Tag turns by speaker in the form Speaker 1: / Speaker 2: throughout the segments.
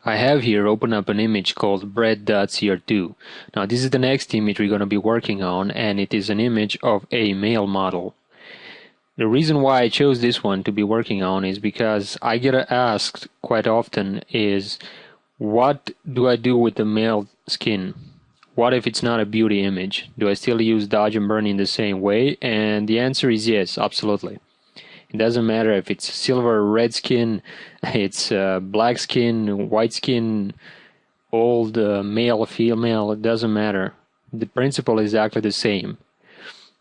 Speaker 1: I have here open up an image called bread.cr2. Now this is the next image we're going to be working on, and it is an image of a male model. The reason why I chose this one to be working on is because I get asked quite often is, what do I do with the male skin? What if it's not a beauty image? Do I still use dodge and burn in the same way? And the answer is yes, absolutely. It doesn't matter if it's silver, red skin, it's black skin, white skin, old, male, female, it doesn't matter. The principle is exactly the same.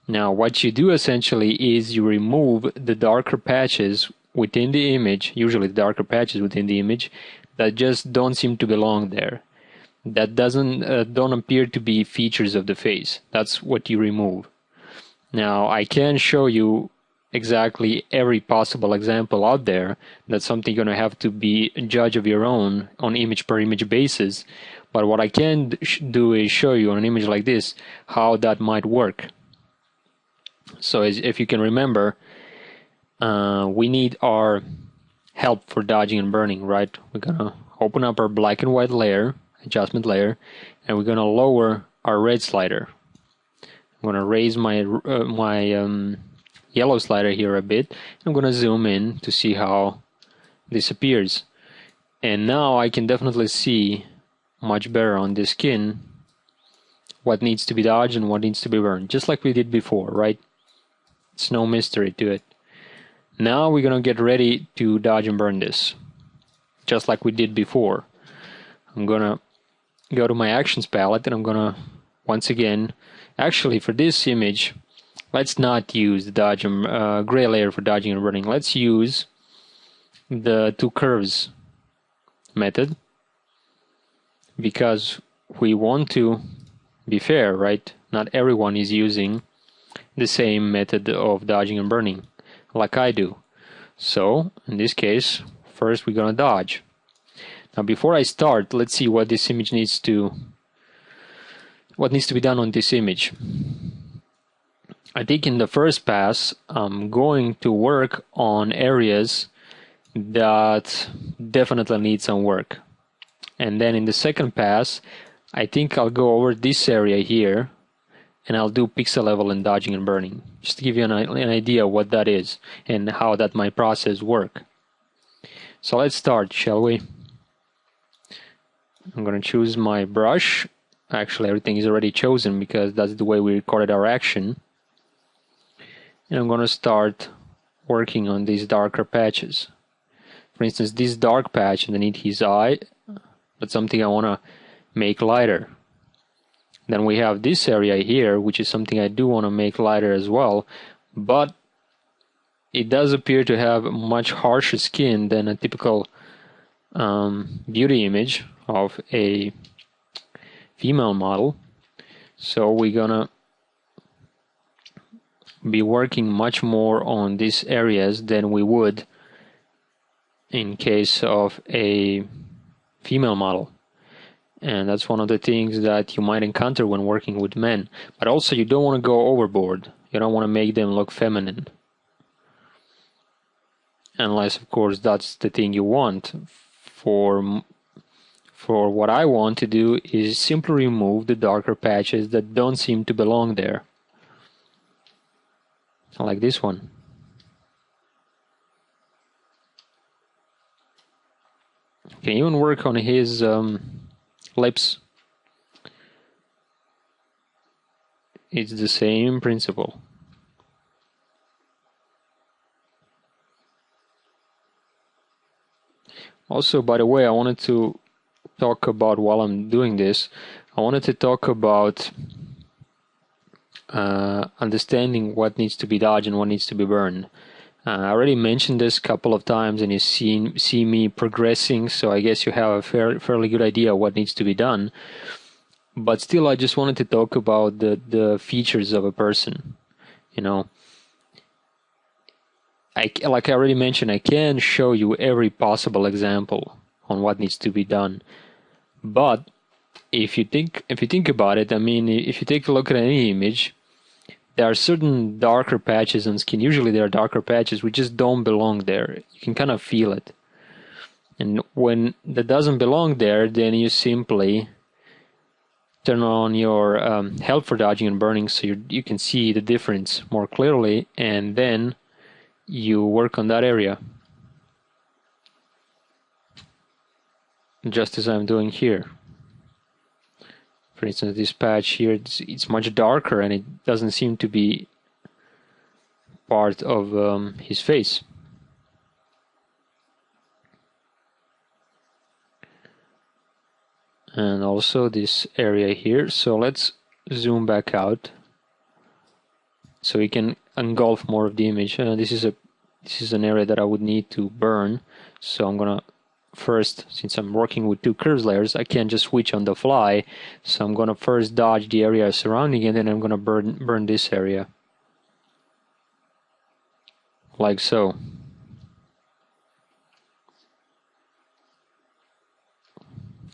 Speaker 1: Now what you do essentially is you remove the darker patches within the image, usually the darker patches within the image, that just don't seem to belong there. That don't appear to be features of the face. That's what you remove. Now I can show you exactly every possible example out there. That's something you're going to have to be a judge of your own on image per image basis. But what I can do is show you on an image like this how that might work. So if you can remember, we need our help for dodging and burning, right? We're going to open up our black and white layer, adjustment layer, and we're going to lower our red slider. I'm going to raise my yellow slider here a bit. I'm going to zoom in to see how this appears. And now I can definitely see much better on this skin what needs to be dodged and what needs to be burned, just like we did before, right? It's no mystery to it. Now we're going to get ready to dodge and burn this, just like we did before. I'm going to go to my actions palette and I'm going to, once again, actually for this image, let's not use the dodge and gray layer for dodging and burning. Let's use the two curves method, because we want to be fair, right? Not everyone is using the same method of dodging and burning like I do. So in this case, first we're gonna dodge. Now before I start, let's see what this image needs to be done on this image. I think in the first pass I'm going to work on areas that definitely need some work, and then in the second pass I think I'll go over this area here and I'll do pixel level and dodging and burning, just to give you an idea what that is and how that might process work. So let's start, shall we? I'm going to choose my brush. Actually everything is already chosen because that's the way we recorded our action. And I'm going to start working on these darker patches. For instance, this dark patch underneath his eye, that's something I want to make lighter. Then we have this area here, which is something I do want to make lighter as well, but it does appear to have much harsher skin than a typical beauty image of a female model. So we're gonna be working much more on these areas than we would in case of a female model. And that's one of the things that you might encounter when working with men. But also you don't want to go overboard. You don't want to make them look feminine. Unless, of course, that's the thing you want. For what I want to do is simply remove the darker patches that don't seem to belong there. Like this one. You can even work on his lips. It's the same principle. Also, by the way, I wanted to talk about, while I'm doing this, I wanted to talk about understanding what needs to be dodged and what needs to be burned. I already mentioned this a couple of times and you see me progressing, so I guess you have a fairly good idea what needs to be done. But still, I just wanted to talk about the features of a person. You know, like I already mentioned, I can show you every possible example on what needs to be done. But if you think about it, I mean, if you take a look at any image, there are certain darker patches on skin. Usually there are darker patches which just don't belong there. You can kind of feel it. And when that doesn't belong there, then you simply turn on your help for dodging and burning so you can see the difference more clearly, and then you work on that area, just as I'm doing here. For instance, this patch here, it's much darker and it doesn't seem to be part of his face. And also this area here. So let's zoom back out so we can engulf more of the image. This is an area that I would need to burn. So I'm gonna first, since I'm working with two curves layers, I can't just switch on the fly. So I'm gonna first dodge the area surrounding it, and then I'm gonna burn this area, like so.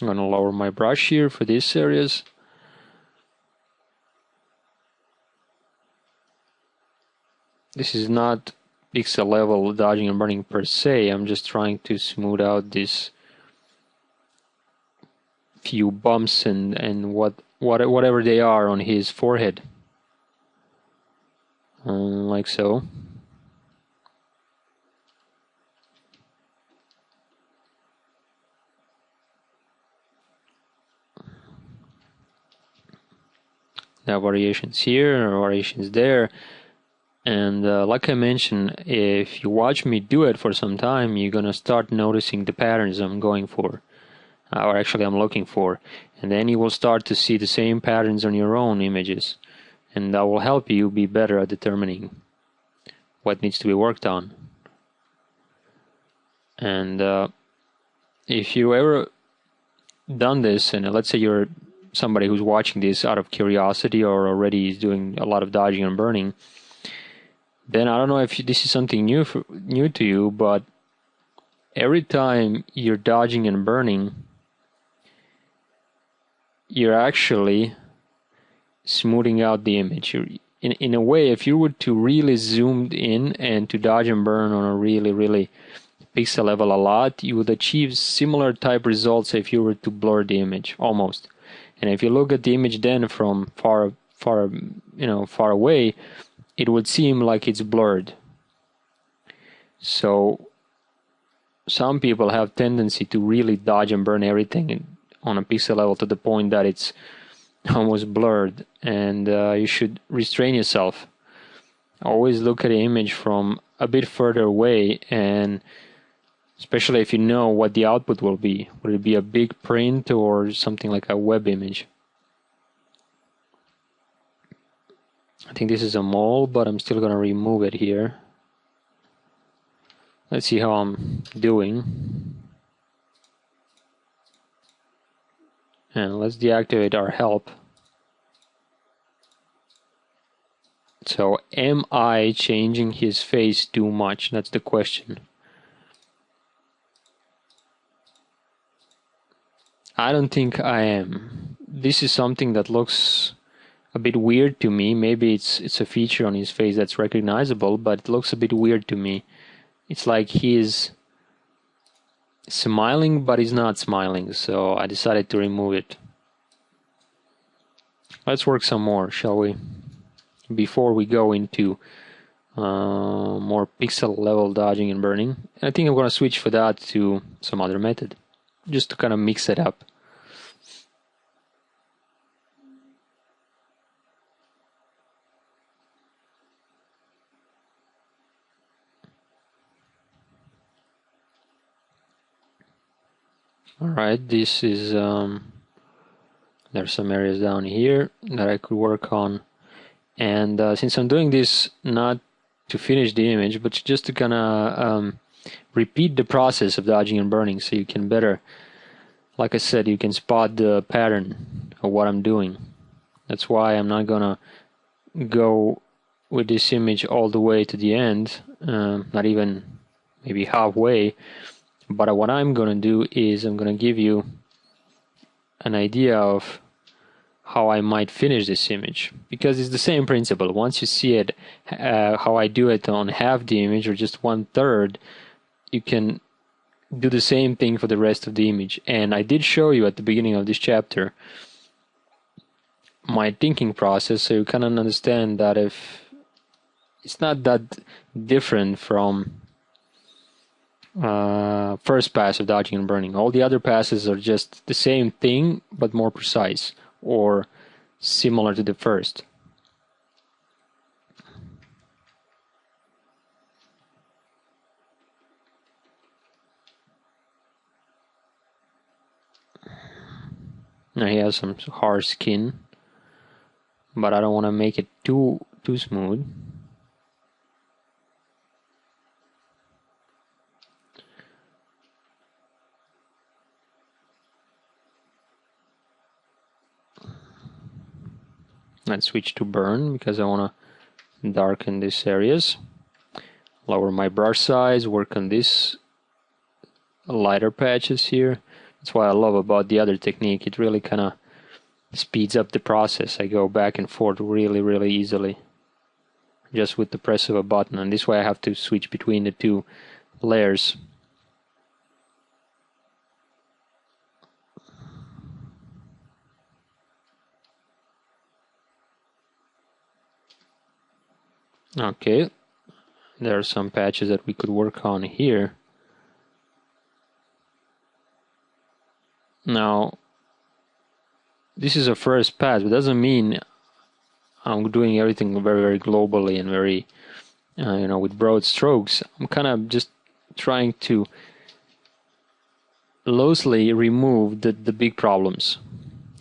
Speaker 1: I'm going to lower my brush here for these areas. This is not pixel level dodging and burning per se. I'm just trying to smooth out these few bumps and whatever they are on his forehead. Like so. There are variations here, variations there, and like I mentioned, if you watch me do it for some time, you're gonna start noticing the patterns I'm going for, or actually I'm looking for, and then you will start to see the same patterns on your own images, and that will help you be better at determining what needs to be worked on. And if you ever done this, and let's say you're somebody who's watching this out of curiosity or already is doing a lot of dodging and burning, then I don't know if this is something new to you, but every time you're dodging and burning, you're actually smoothing out the image. In a way, if you were to really zoom in and to dodge and burn on a really pixel level a lot, you would achieve similar type results if you were to blur the image, almost. And if you look at the image then from far away, it would seem like it's blurred. So some people have tendency to really dodge and burn everything on a pixel level to the point that it's almost blurred, and you should restrain yourself. Always look at the image from a bit further away, and especially if you know what the output will be. Will it be a big print or something like a web image? I think this is a mole, but I'm still going to remove it here. Let's see how I'm doing. And let's deactivate our help. So, am I changing his face too much? That's the question. I don't think I am. This is something that looks a bit weird to me. Maybe it's a feature on his face that's recognizable, but it looks a bit weird to me. It's like he's smiling, but he's not smiling, so I decided to remove it. Let's work some more, shall we? Before we go into more pixel level dodging and burning. I think I'm going to switch for that to some other method, just to kind of mix it up. Alright, this is, there's some areas down here that I could work on. And since I'm doing this not to finish the image, but just to kind of repeat the process of dodging and burning so you can better, like I said, you can spot the pattern of what I'm doing. That's why I'm not gonna go with this image all the way to the end, not even maybe halfway. But what I'm going to do is I'm going to give you an idea of how I might finish this image, because it's the same principle. Once you see it, how I do it on half the image or just 1/3, you can do the same thing for the rest of the image. And I did show you at the beginning of this chapter my thinking process, so you can understand that if it's not that different from first pass of dodging and burning. All the other passes are just the same thing but more precise or similar to the first. Now he has some hard skin, but I don't want to make it too smooth. Let's switch to burn because I want to darken these areas. Lower my brush size, work on these lighter patches here. That's what I love about the other technique. It really kind of speeds up the process. I go back and forth really easily just with the press of a button, and this way I have to switch between the two layers. Okay, there are some patches that we could work on here. Now, this is a first pass, but doesn't mean I'm doing everything very globally and very, with broad strokes. I'm kind of just trying to loosely remove the big problems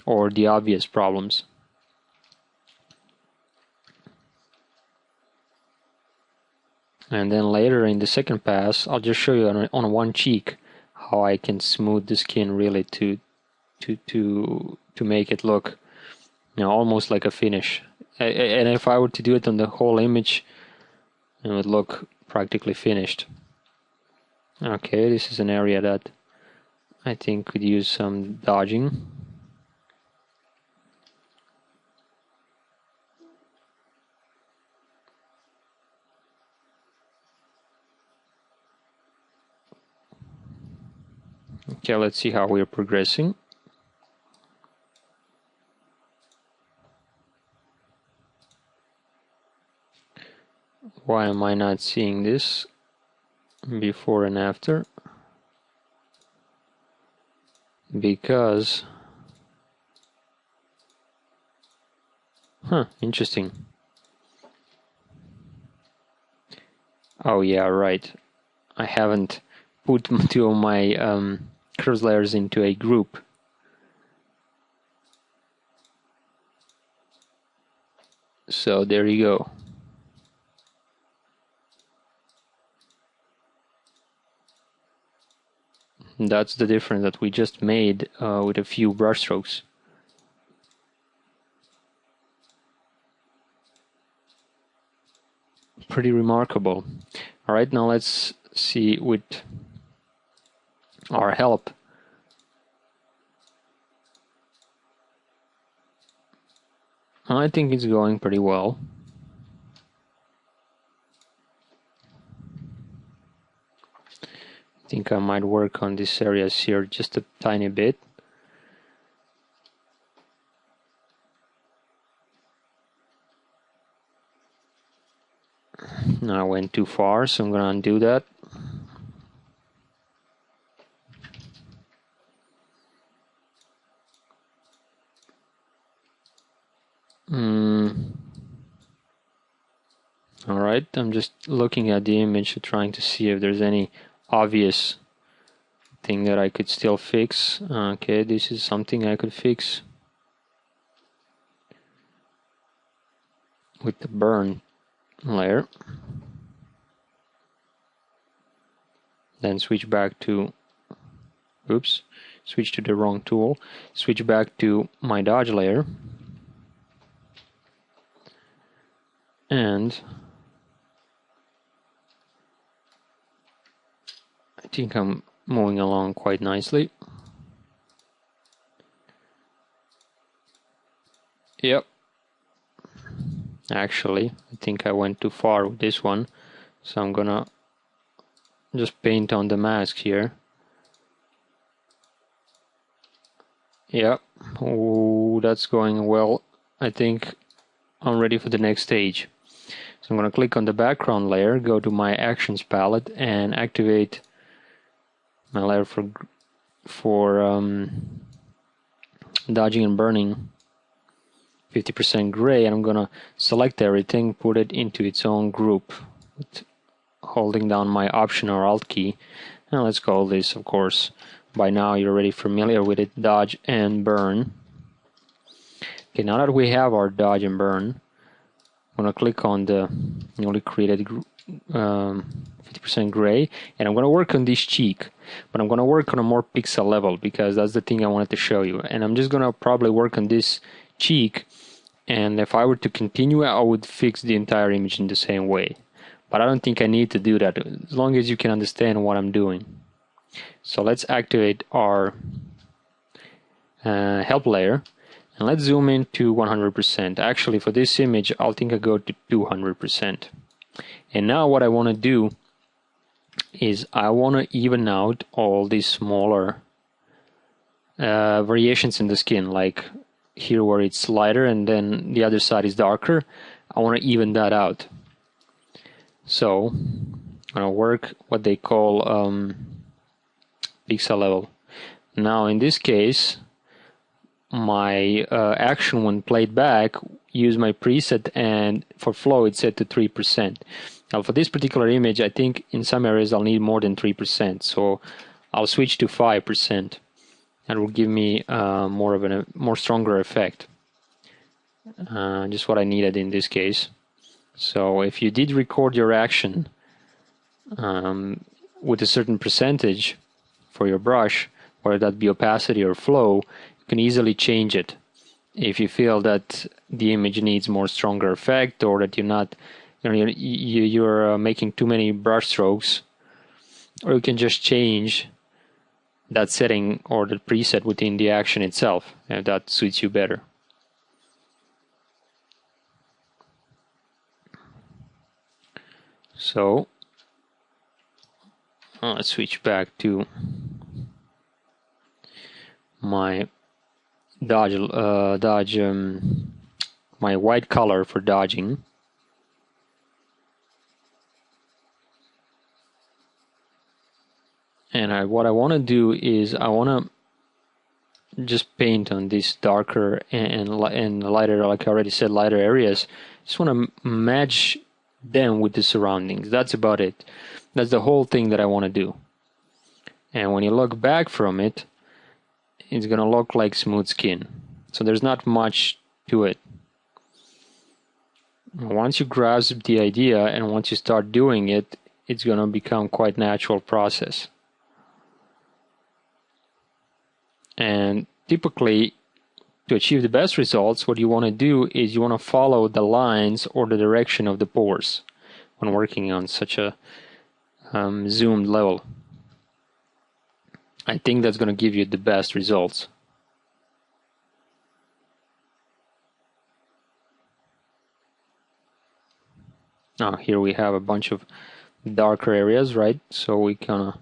Speaker 1: or the obvious problems. And then later in the second pass, I'll just show you on one cheek how I can smooth the skin really to make it look, almost like a finish. And if I were to do it on the whole image, it would look practically finished. Okay, this is an area that I think could use some dodging. Okay, let's see how we're progressing. Why am I not seeing this before and after? Because, interesting. Oh yeah, right. I haven't put two of my curves layers into a group. So there you go. That's the difference that we just made with a few brush strokes. Pretty remarkable. Alright, now let's see with our help. I think it's going pretty well. I think I might work on these areas here just a tiny bit. Now I went too far, so I'm gonna undo that. Alright, I'm just looking at the image, trying to see if there's any obvious thing that I could still fix. Okay, this is something I could fix with the burn layer. Then switch back to, switch to the wrong tool. Switch back to my dodge layer. And I think I'm moving along quite nicely. Yep. Actually, I think I went too far with this one, so I'm gonna just paint on the mask here Yeah, oh, that's going well. I think I'm ready for the next stage. So I'm going to click on the background layer, go to my actions palette, and activate my layer for dodging and burning, 50% gray, and I'm going to select everything, put it into its own group, holding down my Option or Alt key. And let's call this, of course, by now you're already familiar with it, dodge and burn. Okay, now that we have our dodge and burn, I'm going to click on the newly created 50% gray, and I'm going to work on this cheek, but I'm going to work on a more pixel level because that's the thing I wanted to show you. And I'm just going to probably work on this cheek, and if I were to continue, I would fix the entire image in the same way. But I don't think I need to do that, as long as you can understand what I'm doing. So let's activate our help layer. And let's zoom in to 100%. Actually, for this image, I'll think I go to 200%. And now what I want to do is I want to even out all these smaller variations in the skin, like here where it's lighter and then the other side is darker. I want to even that out. So I'm going to work what they call pixel level. Now in this case, my action when played back, use my preset, and for flow it's set to 3%. Now for this particular image, I think in some areas I'll need more than 3%, so I'll switch to 5%. That will give me more stronger effect. Just what I needed in this case. So if you did record your action with a certain percentage for your brush, whether that be opacity or flow, you can easily change it if you feel that the image needs more stronger effect, or that you're making too many brush strokes, or you can just change that setting or the preset within the action itself if that suits you better. So let's switch back to my my white color for dodging. And what I want to do is I want to just paint on these darker and lighter, like I already said, lighter areas. Just want to match them with the surroundings. That's about it. That's the whole thing that I want to do. And when you look back from it, it's gonna look like smooth skin. So there's not much to it. Once you grasp the idea and once you start doing it, it's gonna become quite natural process. And typically, to achieve the best results, what you want to do is you want to follow the lines or the direction of the pores when working on such a zoomed level. I think that's going to give you the best results. Now here we have a bunch of darker areas, right? So we kind of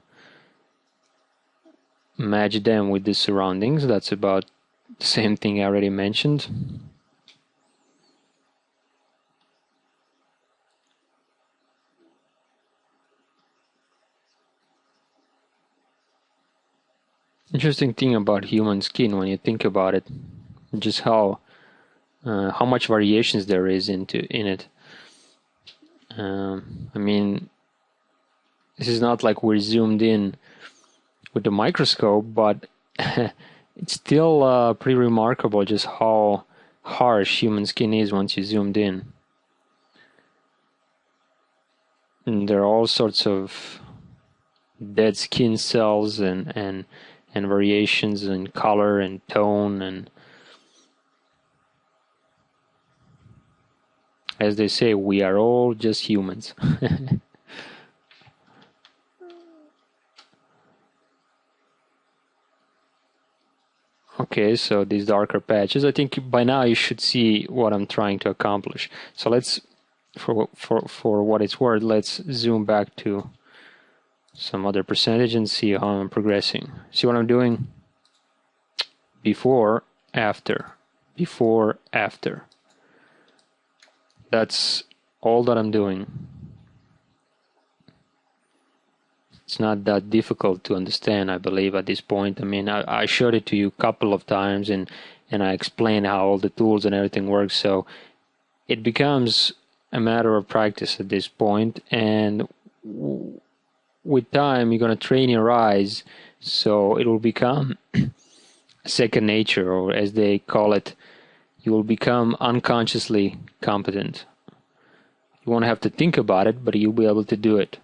Speaker 1: match them with the surroundings. That's about the same thing I already mentioned. Interesting thing about human skin when you think about it, just how much variations there is in it. I mean, this is not like we're zoomed in with the microscope, but it's still pretty remarkable just how harsh human skin is once you zoomed in. And there are all sorts of dead skin cells and variations in color and tone, and as they say, we are all just humans. Okay, so these darker patches, I think by now you should see what I'm trying to accomplish. So let's, for what it's worth, let's zoom back to some other percentage and see how I'm progressing. See what I'm doing? before, after, before, after. That's all that I'm doing. It's not that difficult to understand, I believe, at this point. I mean, I showed it to you a couple of times, and I explained how all the tools and everything works, so it becomes a matter of practice at this point, and with time you're going to train your eyes so it will become second nature, or as they call it, you will become unconsciously competent. You won't have to think about it, but you'll be able to do it.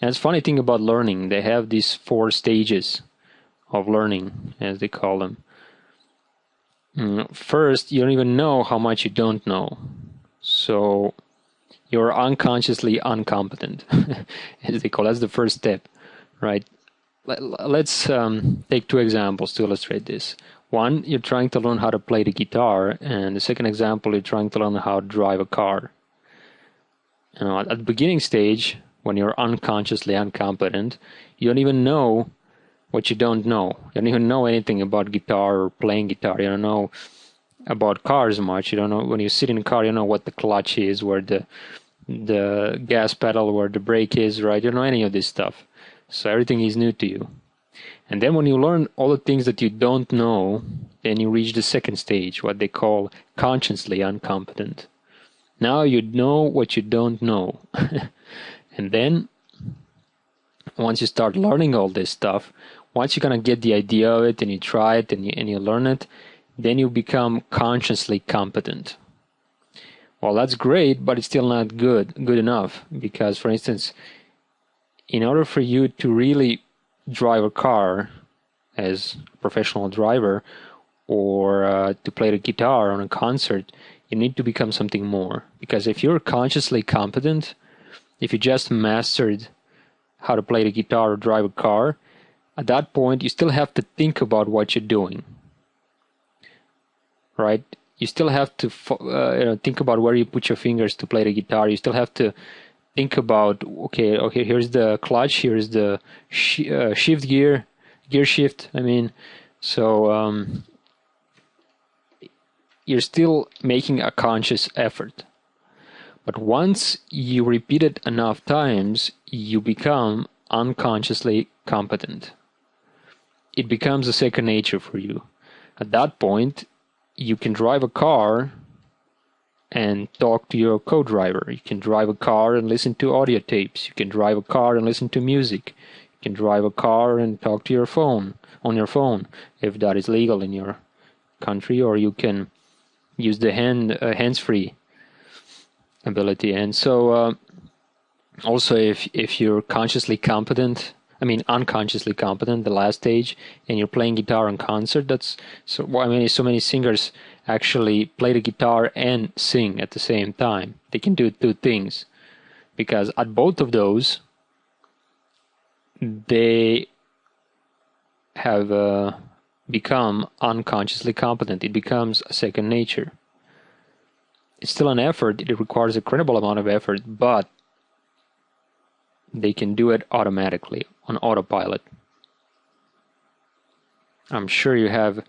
Speaker 1: And it's funny thing about learning, they have these 4 stages of learning, as they call them. First, you don't even know how much you don't know. So you're unconsciously incompetent, as they call it. That's the first step, right? Let's take 2 examples to illustrate this. One, you're trying to learn how to play the guitar, and the second example, you're trying to learn how to drive a car. You know, at the beginning stage, when you're unconsciously incompetent, you don't even know what you don't know. You don't even know anything about guitar or playing guitar. You don't know about cars much. You don't know, when you sit in a car, you don't know what the clutch is, where the gas pedal, where the brake is, right? You don't know any of this stuff. So everything is new to you. And then when you learn all the things that you don't know, then you reach the second stage, what they call consciously incompetent. Now you know what you don't know. And then, once you start learning all this stuff, once you kind of get the idea of it and you try it and you learn it, then you become consciously competent. Well, that's great, but it's still not good enough. Because, for instance, in order for you to really drive a car as a professional driver, or to play the guitar on a concert, you need to become something more. Because if you're consciously competent, if you just mastered how to play the guitar or drive a car, at that point you still have to think about what you're doing, right? You still have to think about where you put your fingers to play the guitar. You still have to think about, okay, here's the clutch, here's the shift gear shift, I mean. So you're still making a conscious effort. But once you repeat it enough times, you become unconsciously competent. It becomes a second nature for you. At that point, you can drive a car and talk to your co-driver. You can drive a car and listen to audio tapes. You can drive a car and listen to music. You can drive a car and talk to your phone, on your phone, if that is legal in your country, or you can use the hands-free ability. And so also if you're unconsciously competent, the last stage, and you're playing guitar in concert, that's so many singers actually play the guitar and sing at the same time. They can do 2 things, because at both of those they have become unconsciously competent. It becomes a second nature. It's still an effort. It requires a credible amount of effort, but they can do it automatically, on autopilot. I'm sure you have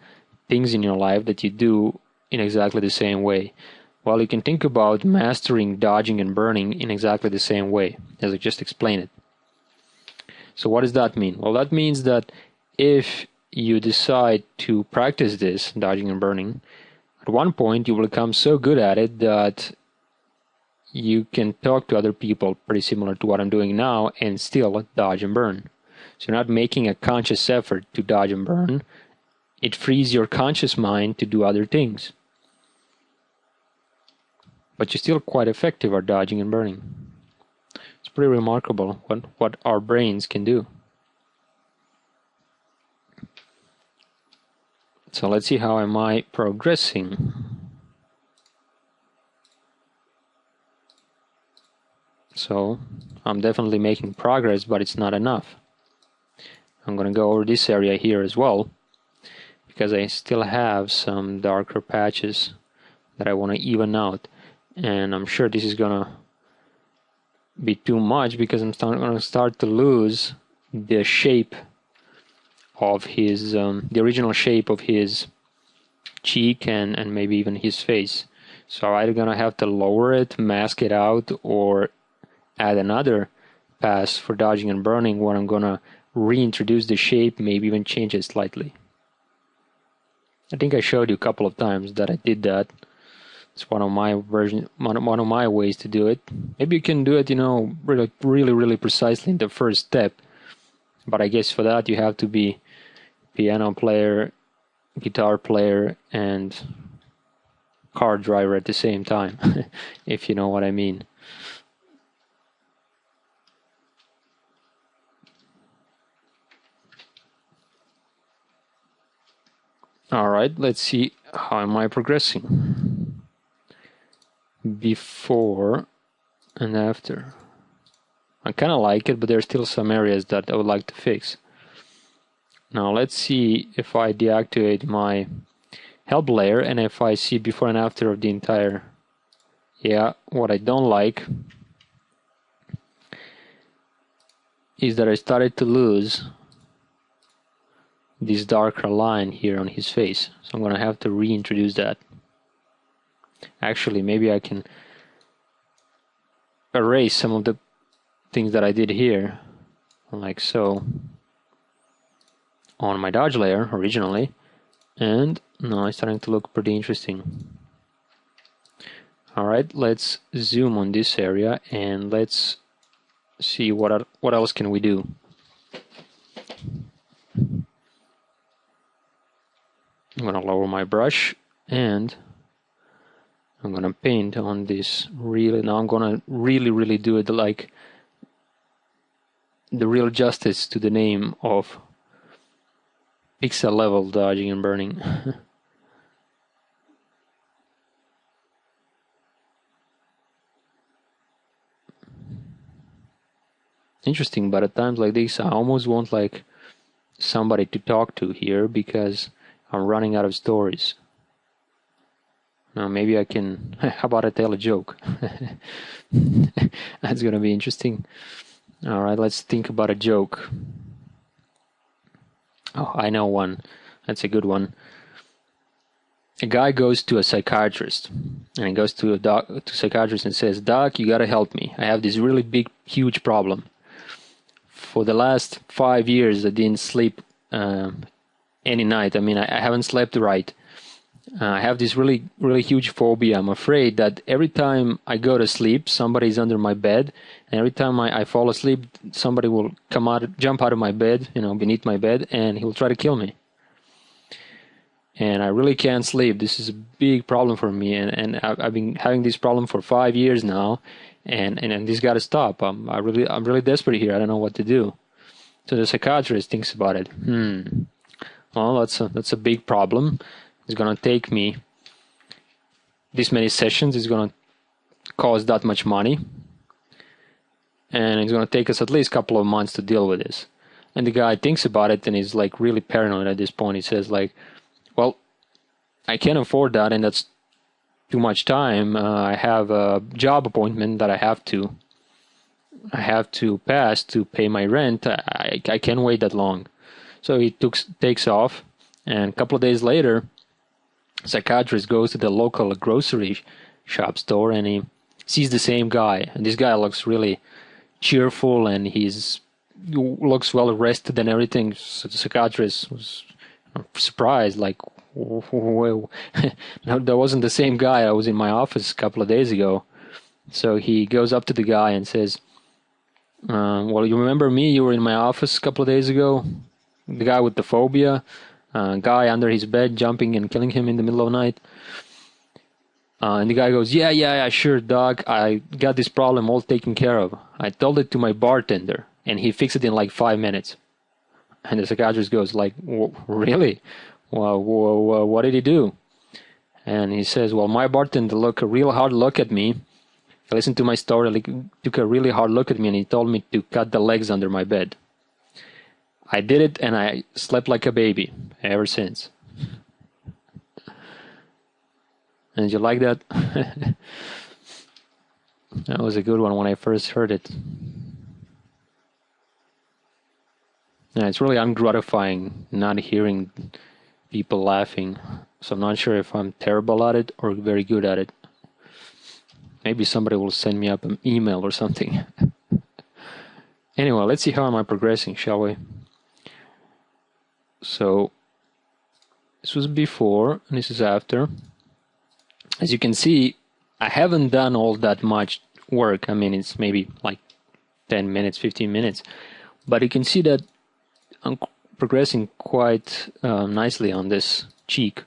Speaker 1: things in your life that you do in exactly the same way. Well, you can think about mastering dodging and burning in exactly the same way, as I just explained it. So what does that mean? Well, that means that if you decide to practice this, dodging and burning, at one point you will become so good at it that you can talk to other people pretty similar to what I'm doing now and still dodge and burn. So you're not making a conscious effort to dodge and burn. It frees your conscious mind to do other things. But you're still quite effective at dodging and burning. It's pretty remarkable what our brains can do. So let's see, how am I progressing? So I'm definitely making progress, but it's not enough. I'm going to go over this area here as well, because I still have some darker patches that I want to even out. And I'm sure this is going to be too much, because I'm going to start to lose the shape of his the original shape of his cheek and maybe even his face. So I'm either gonna have to lower it, mask it out, or add another pass for dodging and burning where I'm gonna reintroduce the shape, maybe even change it slightly. I think I showed you a couple of times that I did that. It's one of my one of my ways to do it. Maybe you can do it, really precisely in the first step. But I guess for that you have to be piano player, guitar player, and car driver at the same time, if you know what I mean. Alright, let's see how am I progressing. Before and after. I kind of like it, but there's still some areas that I would like to fix. Now let's see if I deactivate my help layer and if I see before and after of the entire. Yeah, what I don't like is that I started to lose this darker line here on his face. So I'm gonna have to reintroduce that. Actually, maybe I can erase some of the things that I did here, like so, on my dodge layer originally, and now it's starting to look pretty interesting. Alright, let's zoom on this area and let's see what else can we do. I'm gonna lower my brush and I'm gonna paint on this really. Now I'm gonna really do it like the real justice to the name of pixel level dodging and burning. Interesting, but at times like this I almost want like somebody to talk to here because I'm running out of stories. Now maybe I can, how about I tell a joke? That's gonna be interesting. Alright, let's think about a joke. Oh, I know one. That's a good one. A guy goes to a psychiatrist, and he goes to a psychiatrist and says, "Doc, you gotta help me. I have this really big, huge problem. For the last 5 years, I didn't sleep any night. I mean, I haven't slept right. I have this really huge phobia. I'm afraid that every time I go to sleep, somebody's under my bed, and every time I fall asleep, somebody will jump out of my bed, beneath my bed, and he'll try to kill me. And I really can't sleep. This is a big problem for me, and I've been having this problem for 5 years now, and this got to stop. I'm really desperate here. I don't know what to do." So the psychiatrist thinks about it. Well, that's a big problem. It's gonna take me this many sessions. It's gonna cost that much money, and it's gonna take us at least a couple of months to deal with this. And the guy thinks about it, and he's like really paranoid at this point. He says like, "Well, I can't afford that, and that's too much time. I have a job appointment that I have to pass to pay my rent. I can't wait that long." So he takes off, and a couple of days later, psychiatrist goes to the local grocery shop store, and he sees the same guy. And this guy looks really cheerful, and looks well rested and everything. So the psychiatrist was surprised, like, "Whoa, no, that wasn't the same guy. I was in my office a couple of days ago." So he goes up to the guy and says, "Well, you remember me? You were in my office a couple of days ago. The guy with the phobia, guy under his bed jumping and killing him in the middle of the night." And the guy goes, yeah, sure, Doc. I got this problem all taken care of. I told it to my bartender, and he fixed it in like 5 minutes." And the psychiatrist goes like, "Really? Well, what did he do?" And he says, "Well, my bartender took a real hard look at me. He listened to my story, took a really hard look at me, and he told me to cut the legs under my bed. I did it, and I slept like a baby ever since." And you like that? That was a good one when I first heard it. Yeah, it's really ungratifying not hearing people laughing. So I'm not sure if I'm terrible at it or very good at it. Maybe somebody will send me up an email or something. Anyway, let's see how am I progressing, shall we? So this was before, and this is after. As you can see, I haven't done all that much work. I mean, it's maybe like 10 minutes, 15 minutes. But you can see that I'm progressing quite nicely on this cheek.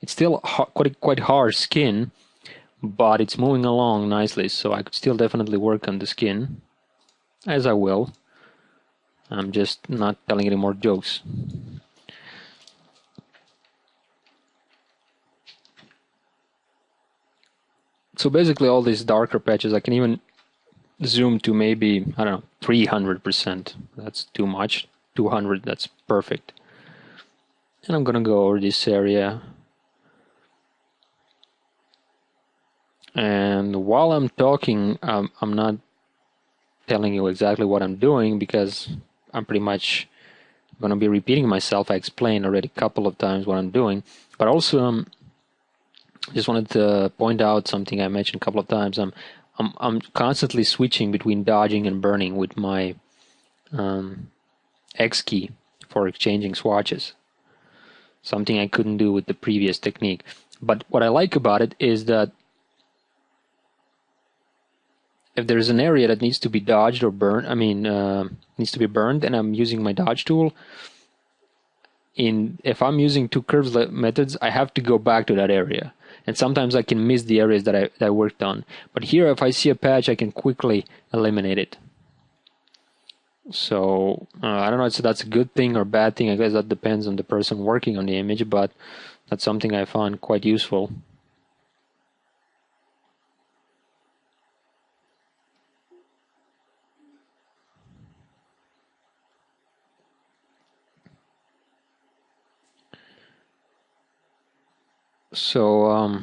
Speaker 1: It's still quite hard skin, but it's moving along nicely, so I could still definitely work on the skin, as I will. I'm just not telling any more jokes. So basically all these darker patches, I can even zoom to maybe, I don't know, 300%. That's too much. 200, that's perfect. And I'm gonna go over this area. And while I'm talking, I'm not telling you exactly what I'm doing because I'm pretty much gonna be repeating myself. I explained already a couple of times what I'm doing, but also just wanted to point out something I mentioned a couple of times. I'm constantly switching between dodging and burning with my X key for exchanging swatches. Something I couldn't do with the previous technique. But what I like about it is that if there's an area that needs to be dodged or burned, needs to be burned, and I'm using my dodge tool, if I'm using two curves methods, I have to go back to that area. And sometimes I can miss the areas that I worked on. But here, if I see a patch, I can quickly eliminate it. So I don't know if that's a good thing or bad thing. I guess that depends on the person working on the image, but that's something I found quite useful. So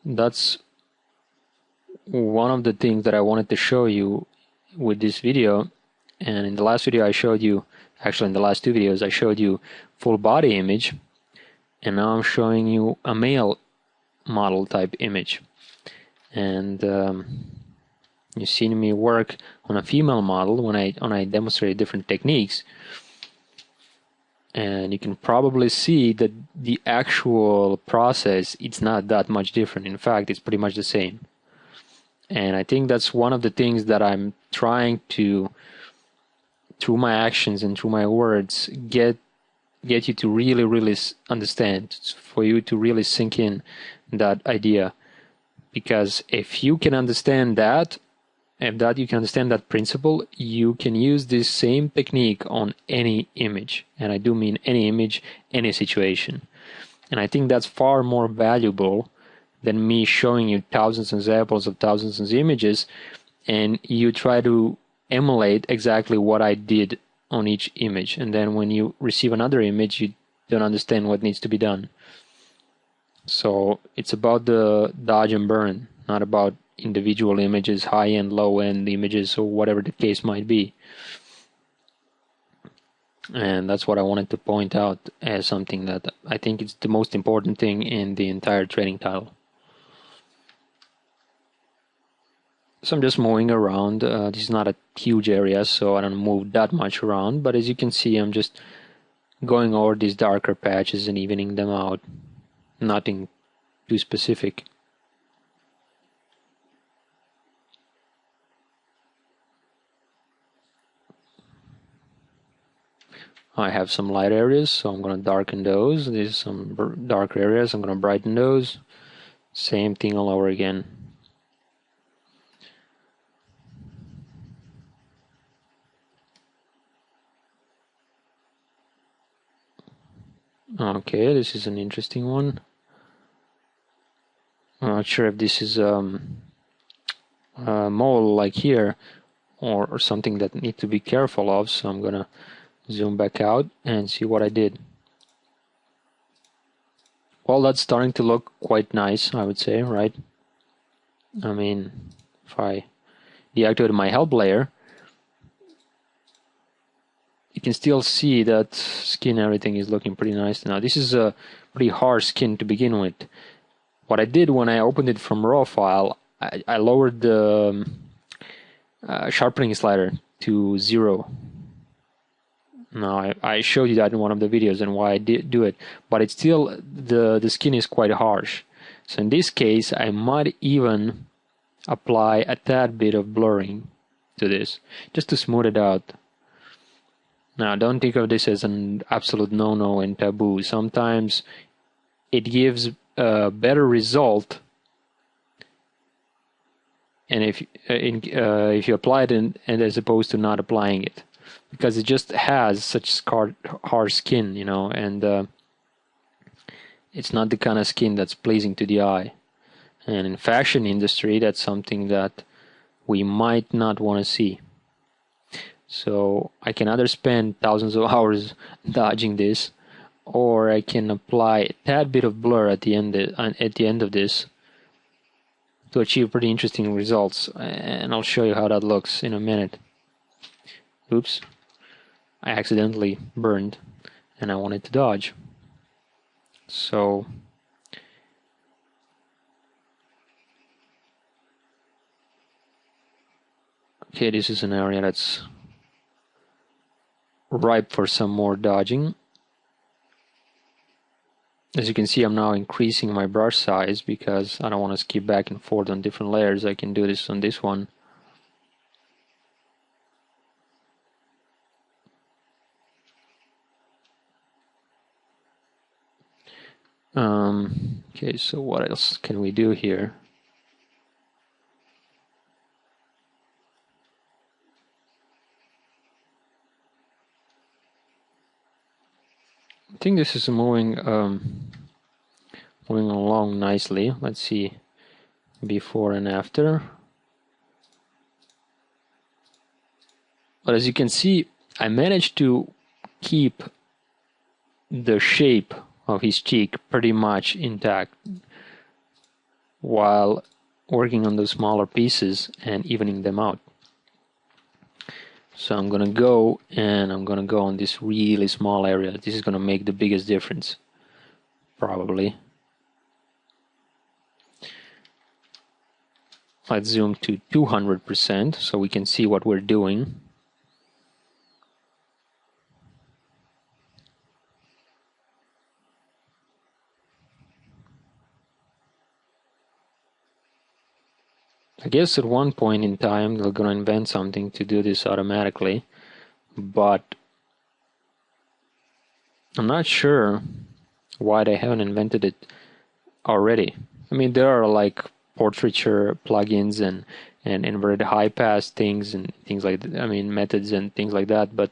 Speaker 1: that's one of the things that I wanted to show you with this video. And in the last video I showed you, actually in the last two videos I showed you full body image, and now I'm showing you a male model type image. And you've seen me work on a female model when I demonstrate different techniques, and you can probably see that the actual process, it's not that much different. In fact, it's pretty much the same. And I think that's one of the things that I'm trying to, through my actions and through my words, get you to really understand, for you to really sink in that idea. Because if you can understand that, you can understand that principle, you can use this same technique on any image. And I do mean any image, any situation. And I think that's far more valuable than me showing you thousands of examples of thousands of images, and you try to emulate exactly what I did on each image. And then when you receive another image, you don't understand what needs to be done. So it's about the dodge and burn, not about individual images, high-end, low-end images, or whatever the case might be. And that's what I wanted to point out as something that I think is the most important thing in the entire training title. So I'm just moving around. This is not a huge area, so I don't move that much around. But as you can see, I'm just going over these darker patches and evening them out. Nothing too specific. I have some light areas, so I'm going to darken those. There's some dark areas, I'm going to brighten those. Same thing all over again. Okay, this is an interesting one. I'm not sure if this is a mole like here or something that need to be careful of, so I'm going to zoom back out and see what I did. Well, that's starting to look quite nice, I would say, right? I mean, if I deactivate my help layer, you can still see that skin, everything is looking pretty nice now. This is a pretty harsh skin to begin with. What I did when I opened it from raw file, I lowered the sharpening slider to 0. Now I showed you that in one of the videos and why I did do it, but it's still, the skin is quite harsh. So in this case I might even apply a tad bit of blurring to this, just to smooth it out. Now don't think of this as an absolute no-no and taboo. Sometimes it gives a better result, and if you apply it and as opposed to not applying it, because it just has such hard skin, you know, and it's not the kind of skin that's pleasing to the eye. And in fashion industry, that's something that we might not want to see. So I can either spend thousands of hours dodging this, or I can apply a tad bit of blur at the end of this to achieve pretty interesting results, and I'll show you how that looks in a minute. Oops, I accidentally burned and I wanted to dodge. So okay, this is an area that's ripe for some more dodging. As you can see, I'm now increasing my brush size because I don't want to skip back and forth on different layers. I can do this on this one. Okay, so what else can we do here? I think this is moving along nicely. Let's see before and after. But as you can see, I managed to keep the shape of his cheek pretty much intact while working on those smaller pieces and evening them out. So I'm gonna go on this really small area. This is gonna make the biggest difference, probably. Let's zoom to 200% so we can see what we're doing. I guess at one point in time they're gonna invent something to do this automatically, but I'm not sure why they haven't invented it already. I mean, there are like portraiture plugins and inverted high pass things and things like that. I mean, methods and things like that, but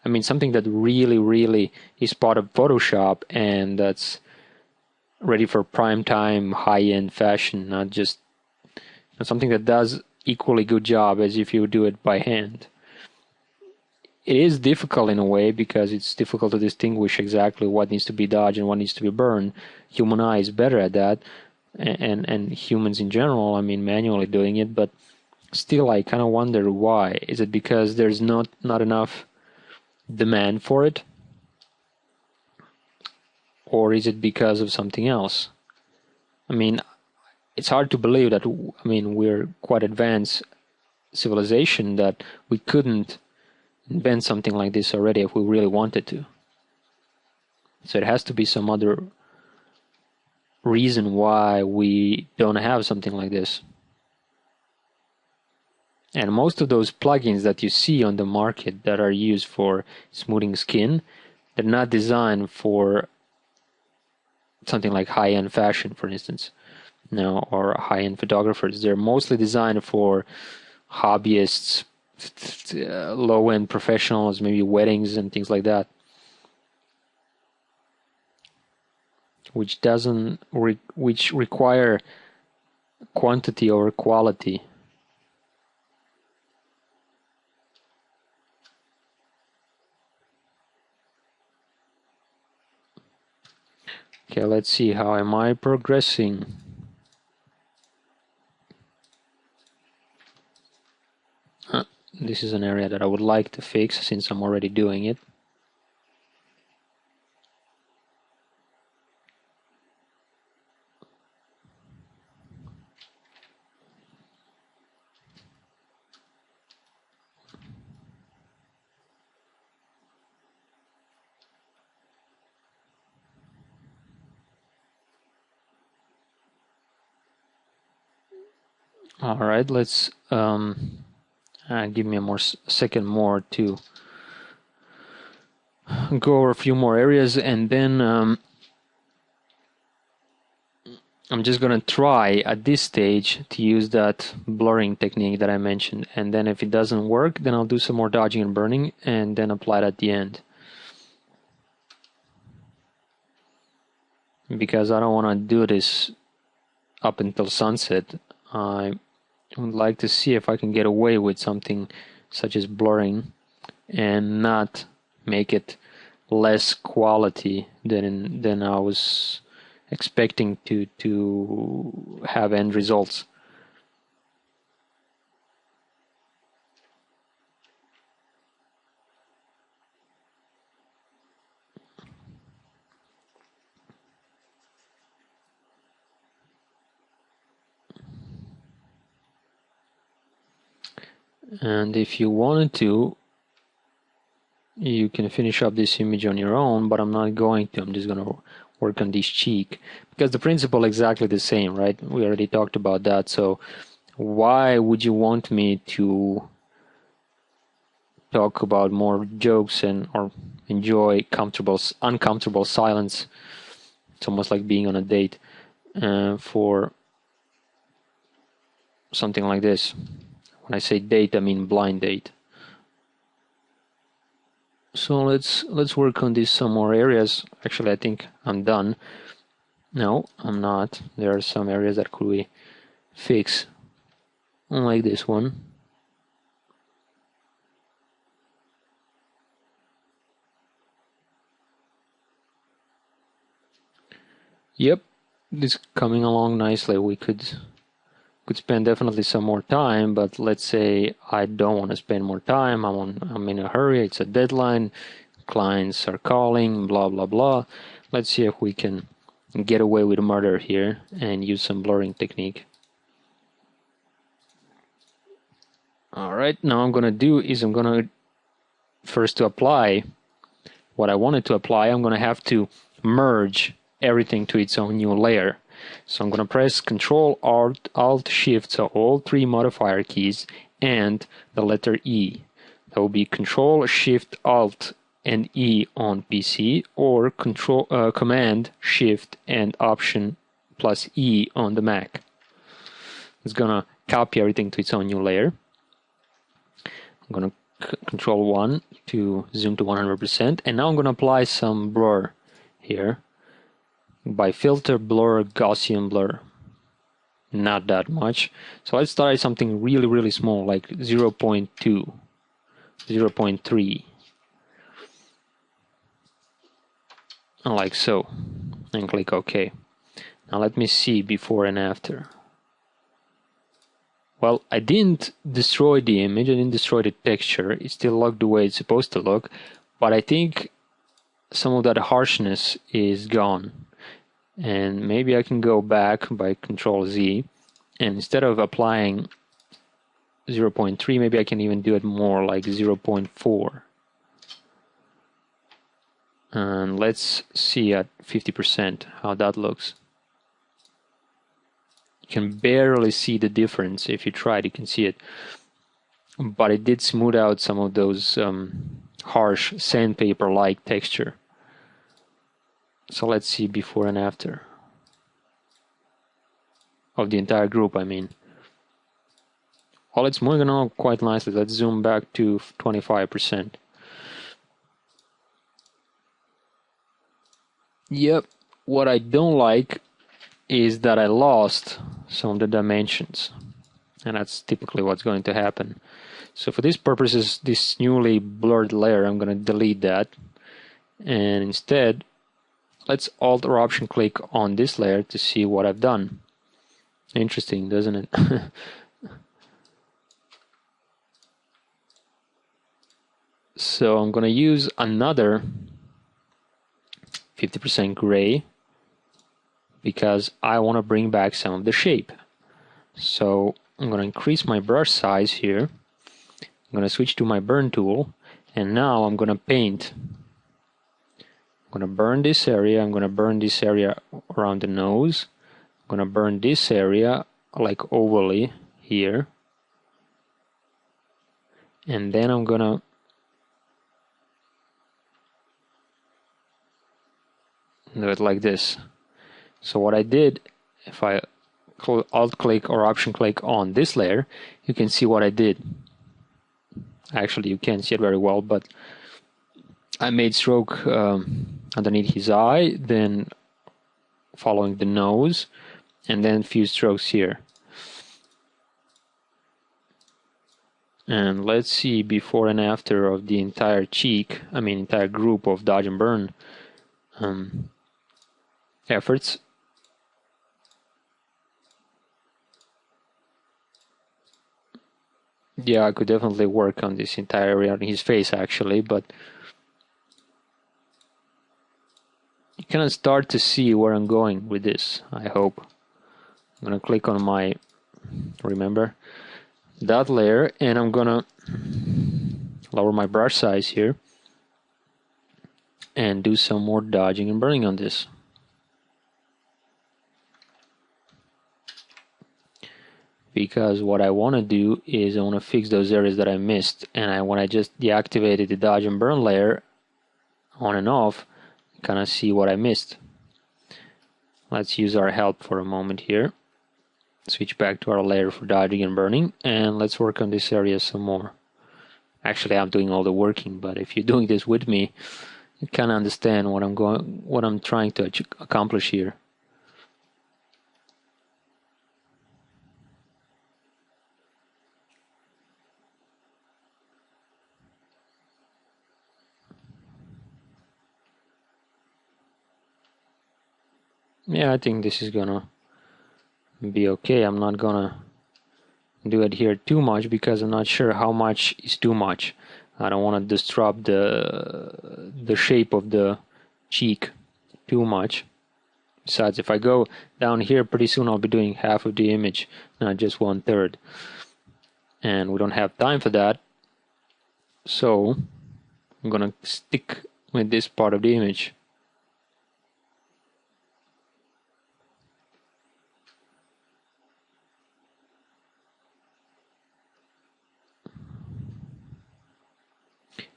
Speaker 1: I mean something that really is part of Photoshop and that's ready for prime time high-end fashion, not just something that does equally good job as if you do it by hand. It is difficult in a way because it's difficult to distinguish exactly what needs to be dodged and what needs to be burned. Human eye is better at that, and humans in general, I mean manually doing it, but still I kind of wonder why. Is it because there's not enough demand for it? Or is it because of something else? I mean, it's hard to believe that, I mean, we're quite advanced civilization that we couldn't invent something like this already if we really wanted to. So it has to be some other reason why we don't have something like this. And most of those plugins that you see on the market that are used for smoothing skin, they're not designed for something like high-end fashion, for instance. No, or high-end photographers. They're mostly designed for hobbyists, low-end professionals, maybe weddings and things like that, which require quantity over quality. Okay, let's see, how am I progressing? This is an area that I would like to fix since I'm already doing it. All right, let's give me a second more to go over a few more areas, and then I'm just gonna try at this stage to use that blurring technique that I mentioned, and then if it doesn't work, then I'll do some more dodging and burning and then apply it at the end, because I don't want to do this up until sunset. I would like to see if I can get away with something such as blurring and not make it less quality than I was expecting to have end results. And if you wanted to, you can finish up this image on your own, but I'm not going to. I'm just going to work on this cheek, because the principle is exactly the same, right? We already talked about that. So why would you want me to talk about more jokes and or enjoy uncomfortable silence? It's almost like being on a date for something like this. When I say date, I mean blind date. So let's work on these some more areas. Actually, I think I'm done. No, I'm not. There are some areas that could we fix, unlike this one. Yep, this is coming along nicely. We could spend definitely some more time, but let's say I don't want to spend more time. I'm in a hurry. It's a deadline. Clients are calling. Blah blah blah. Let's see if we can get away with murder here and use some blurring technique. All right. Now I'm gonna do is I'm gonna first to apply what I wanted to apply. I'm gonna have to merge everything to its own new layer. So I'm going to press Control Alt Shift, so all three modifier keys and the letter E. That will be Control Shift Alt and E on PC, or Command Shift and Option plus E on the Mac. It's going to copy everything to its own new layer. I'm going to Control 1 to zoom to 100%, and now I'm going to apply some blur here. By filter, blur, Gaussian blur. Not that much. So let's try something really small, like 0.2, 0.3. Like so. And click OK. Now let me see before and after. Well, I didn't destroy the image, I didn't destroy the texture. It still looked the way it's supposed to look. But I think some of that harshness is gone. And maybe I can go back by Control Z, and instead of applying 0.3, maybe I can even do it more, like 0.4. And let's see at 50% how that looks. You can barely see the difference. If you try it, you can see it. But it did smooth out some of those harsh sandpaper-like texture. So let's see before and after. Of the entire group, I mean. Well, it's moving along quite nicely. Let's zoom back to 25%. Yep, what I don't like is that I lost some of the dimensions. And that's typically what's going to happen. So for these purposes, this newly blurred layer, I'm going to delete that. And instead, let's Alt or Option click on this layer to see what I've done. Interesting, doesn't it? So I'm gonna use another 50% gray because I want to bring back some of the shape. So I'm gonna increase my brush size here. I'm gonna switch to my burn tool, and now I'm gonna paint. I'm gonna burn this area. I'm gonna burn this area around the nose. I'm gonna burn this area like ovally here, and then I'm gonna do it like this. So what I did, if I alt click or option click on this layer, you can see what I did. Actually, you can't see it very well, but I made stroke underneath his eye, then following the nose, and then a few strokes here. And let's see before and after of the entire cheek, entire group of dodge and burn efforts. Yeah, I could definitely work on this entire area on his face actually, but you can start to see where I'm going with this, I hope. I'm gonna click on my, remember, that layer, and I'm gonna lower my brush size here and do some more dodging and burning on this. Because what I want to do is I want to fix those areas that I missed, and when I just deactivated the dodge and burn layer on and off, kind of see what I missed. Let's use our help for a moment here. Switch back to our layer for dodging and burning, and let's work on this area some more. Actually, I'm doing all the working, but if you're doing this with me, you kind of understand what I'm trying to accomplish here. Yeah, I think this is gonna be okay. I'm not gonna do it here too much because I'm not sure how much is too much. I don't want to disrupt the shape of the cheek too much. Besides, if I go down here, pretty soon I'll be doing half of the image, not just 1/3. And we don't have time for that. So I'm gonna stick with this part of the image.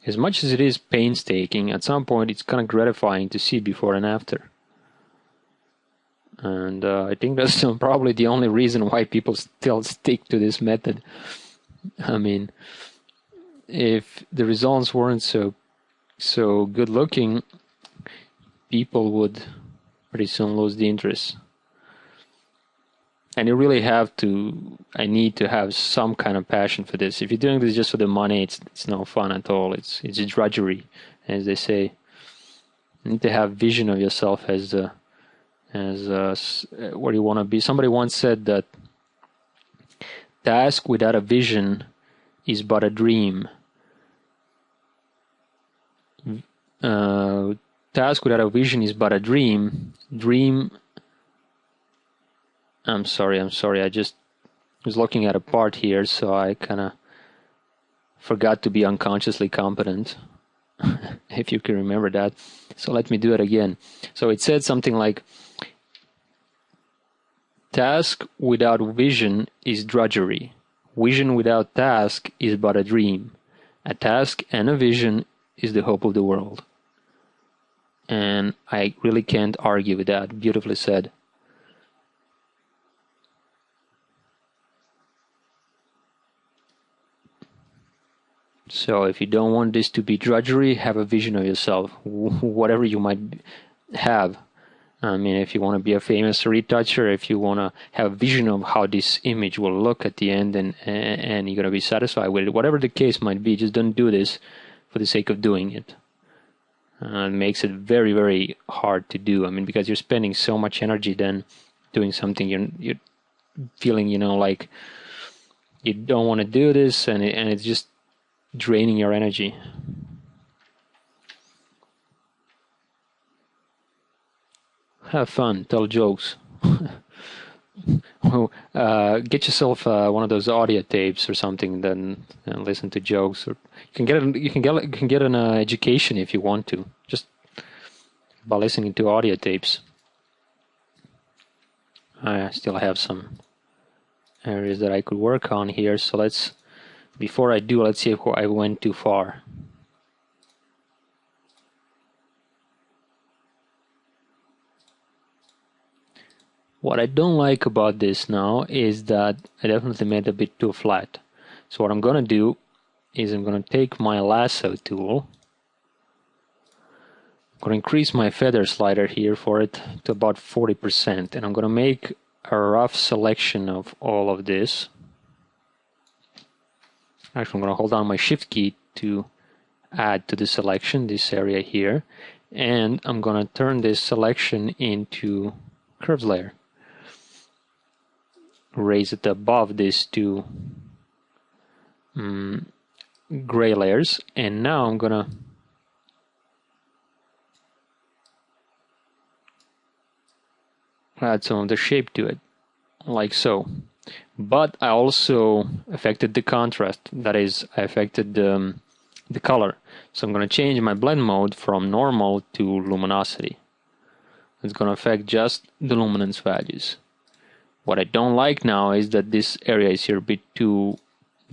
Speaker 1: As much as it is painstaking, at some point it's kind of gratifying to see before and after. And I think that's probably the only reason why people still stick to this method. I mean, if the results weren't so good looking, people would pretty soon lose the interest. And you really have to, I need to have some kind of passion for this. If you're doing this just for the money, it's no fun at all. It's a drudgery, as they say. You need to have vision of yourself as what you want to be. Somebody once said that task without a vision is but a dream. Task without a vision is but a dream. I'm sorry. I just was looking at a part here, so I kind of forgot to be unconsciously competent, if you can remember that. So let me do it again. So it said something like, task without vision is drudgery. Vision without task is but a dream. A task and a vision is the hope of the world. And I really can't argue with that. Beautifully said. So if you don't want this to be drudgery, have a vision of yourself, whatever you might have. I mean, if you want to be a famous retoucher, if you want to have a vision of how this image will look at the end, and you're going to be satisfied with it, whatever the case might be, just don't do this for the sake of doing it. It makes it very, very hard to do. I mean, because you're spending so much energy then doing something you're feeling, like you don't want to do this, and it's just draining your energy. Have fun, tell jokes. Get yourself one of those audio tapes or something, then listen to jokes. Or you can get an education if you want to, just by listening to audio tapes. I still have some areas that I could work on here, so before I do, let's see if I went too far. What I don't like about this now is that I definitely made it a bit too flat. So what I'm gonna do is I'm gonna take my lasso tool, I'm gonna increase my feather slider here for it to about 40%, and I'm gonna make a rough selection of all of this. Actually, I'm gonna hold down my shift key to add to the selection, this area here, and I'm gonna turn this selection into curves layer. Raise it above these two gray layers, and now I'm gonna add some of the shape to it, like so. But I also affected the contrast, that is, I affected the color. So I'm gonna change my blend mode from normal to luminosity. It's gonna affect just the luminance values. What I don't like now is that this area is here a bit too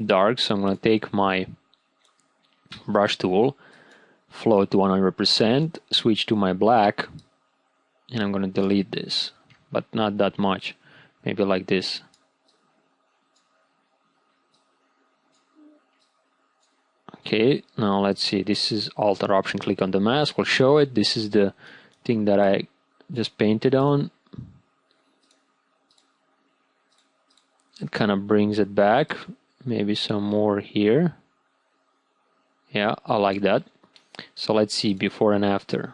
Speaker 1: dark, so I'm going to take my brush tool, float to 100%, switch to my black, and I'm going to delete this, but not that much, maybe like this. Okay, now let's see, this is Alt or Option click on the mask, will show it. This is the thing that I just painted on. It kind of brings it back, maybe some more here. Yeah, I like that. So let's see before and after.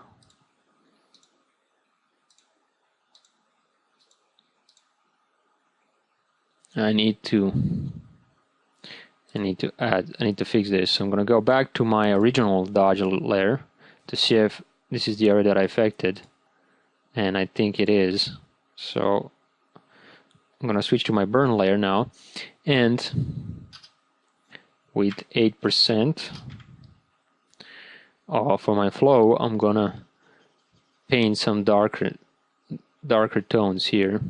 Speaker 1: I need to fix this. So I'm gonna go back to my original dodge layer to see if this is the area that I affected, and I think it is. So I'm gonna switch to my burn layer now, and with 8% for my flow, I'm gonna paint some darker tones here.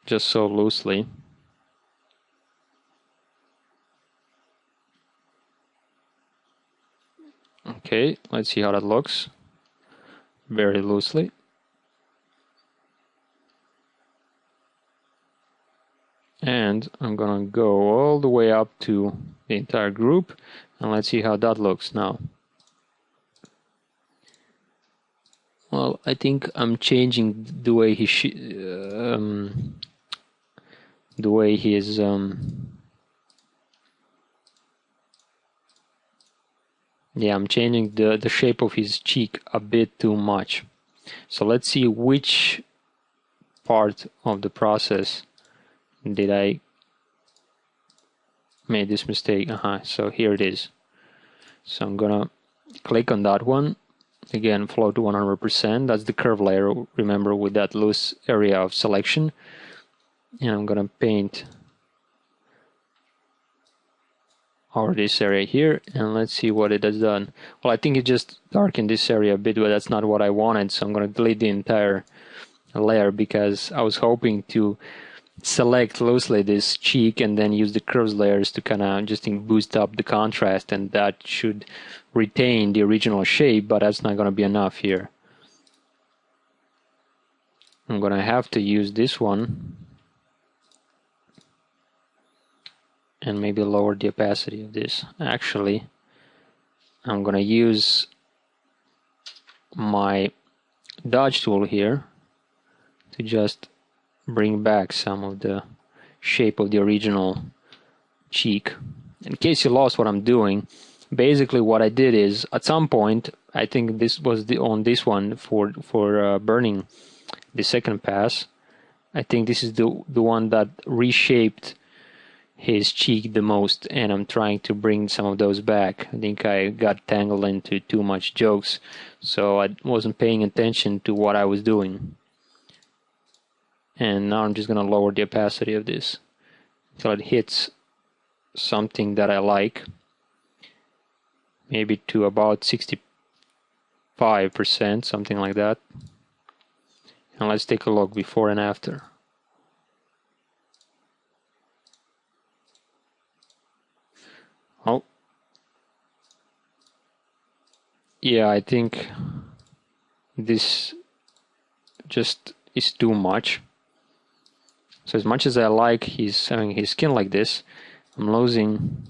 Speaker 1: Just so loosely. Okay, let's see how that looks. Very loosely. And I'm gonna go all the way up to the entire group, and let's see how that looks now. Well, I think I'm changing the way he is yeah, I'm changing the shape of his cheek a bit too much. So let's see which part of the process did I made this mistake. So here it is. So I'm gonna click on that one. Again, float to 100%. That's the curve layer, remember, with that loose area of selection. And I'm gonna paint over this area here, and let's see what it has done. Well, I think it just darkened this area a bit, but that's not what I wanted, so I'm gonna delete the entire layer because I was hoping to select loosely this cheek and then use the curves layers to kind of just boost up the contrast, and that should retain the original shape, but that's not going to be enough here. I'm going to have to use this one and maybe lower the opacity of this. Actually, I'm going to use my dodge tool here to just bring back some of the shape of the original cheek. In case you lost what I'm doing, basically what I did is, at some point, I think this was on this one for burning the second pass, I think this is the one that reshaped his cheek the most, and I'm trying to bring some of those back. I think I got tangled into too much jokes, so I wasn't paying attention to what I was doing. And now I'm just going to lower the opacity of this until it hits something that I like, maybe to about 65%, something like that. And let's take a look before and after. Oh, yeah, I think this just is too much. So as much as I like his having his skin like this, I'm losing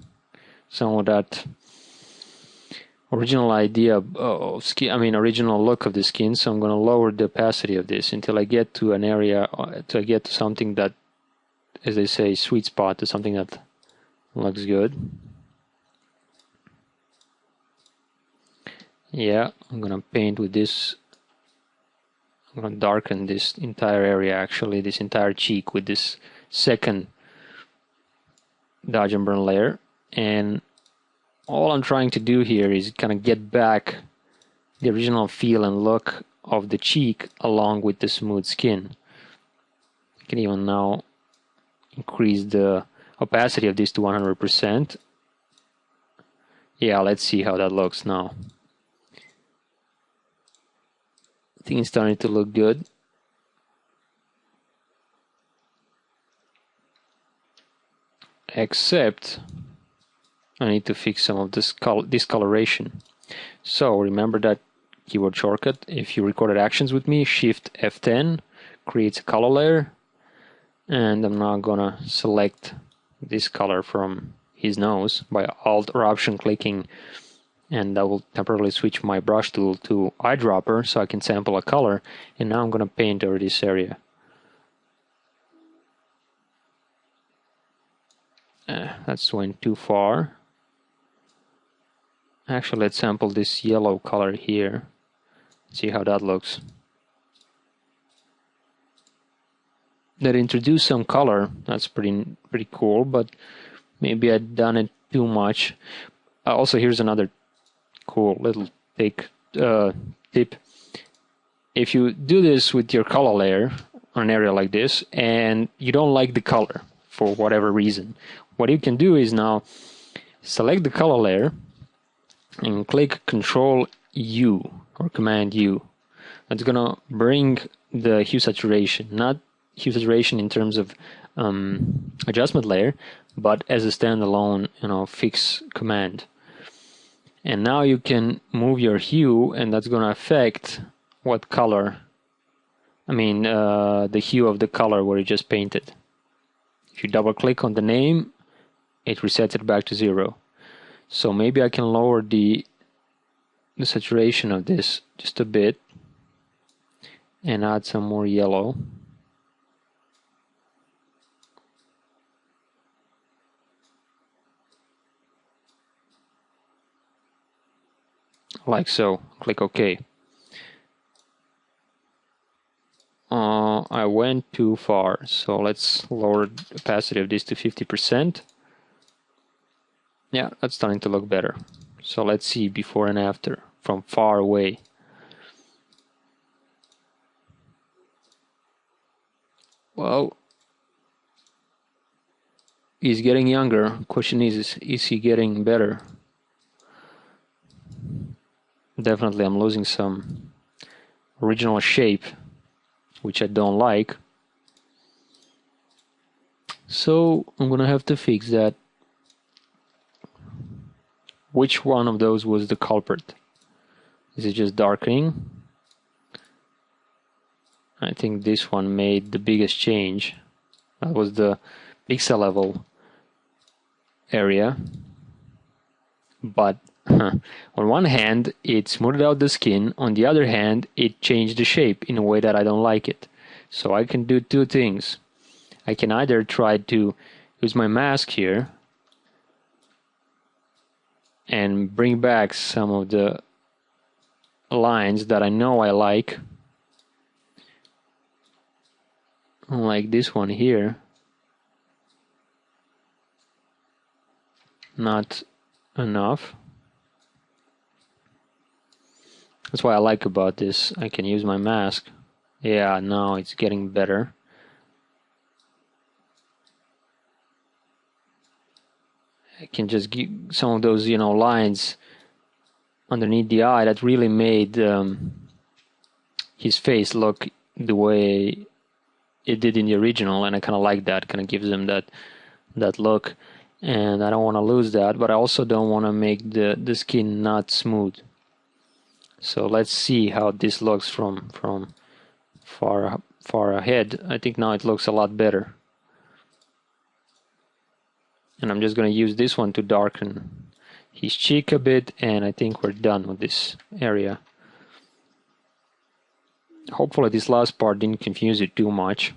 Speaker 1: some of that original idea of skin. I mean, original look of the skin. So I'm going to lower the opacity of this until I get to an area, to get to something that, as they say, sweet spot, to something that looks good. Yeah, I'm gonna paint with this. I'm gonna darken this entire area, actually, this entire cheek with this second dodge and burn layer. And all I'm trying to do here is kind of get back the original feel and look of the cheek along with the smooth skin. I can even now increase the opacity of this to 100%. Yeah, let's see how that looks now. I think it's starting to look good. Except I need to fix some of this discoloration. So remember that keyboard shortcut. If you recorded actions with me, Shift F10 creates a color layer, and I'm now gonna select this color from his nose by Alt or Option clicking, and that will temporarily switch my brush tool to eyedropper so I can sample a color. And now I'm gonna paint over this area. That's went too far. Actually, let's sample this yellow color here. See how that looks. That introduced some color. That's pretty cool, but maybe I'd done it too much. Also, here's another cool little tip. If you do this with your color layer on an area like this and you don't like the color for whatever reason, what you can do is now select the color layer and click Control U or Command U. That's gonna bring the hue saturation, not hue saturation in terms of adjustment layer, but as a standalone, fix command. And now you can move your hue, and that's gonna affect what color. The hue of the color where you just painted. If you double click on the name, it resets it back to 0. So maybe I can lower the saturation of this just a bit and add some more yellow. Like so. Click OK. I went too far, so let's lower the opacity of this to 50%. Yeah, that's starting to look better. So let's see before and after from far away. Well, he's getting younger. Question is he getting better? Definitely I'm losing some original shape, which I don't like. So I'm gonna have to fix that. Which one of those was the culprit? Is it just darkening? I think this one made the biggest change. That was the pixel level area. But on one hand, it smoothed out the skin. On the other hand, it changed the shape in a way that I don't like it. So I can do two things. I can either try to use my mask here and bring back some of the lines that I know I like this one here, not enough. That's what I like about this. I can use my mask. Yeah, now it's getting better. I can just give some of those, lines underneath the eye that really made his face look the way it did in the original, and I kind of like that. Kind of gives him that look, and I don't want to lose that, but I also don't want to make the skin not smooth. So let's see how this looks from far ahead. I think now it looks a lot better. And I'm just going to use this one to darken his cheek a bit, and I think we're done with this area. Hopefully this last part didn't confuse it too much.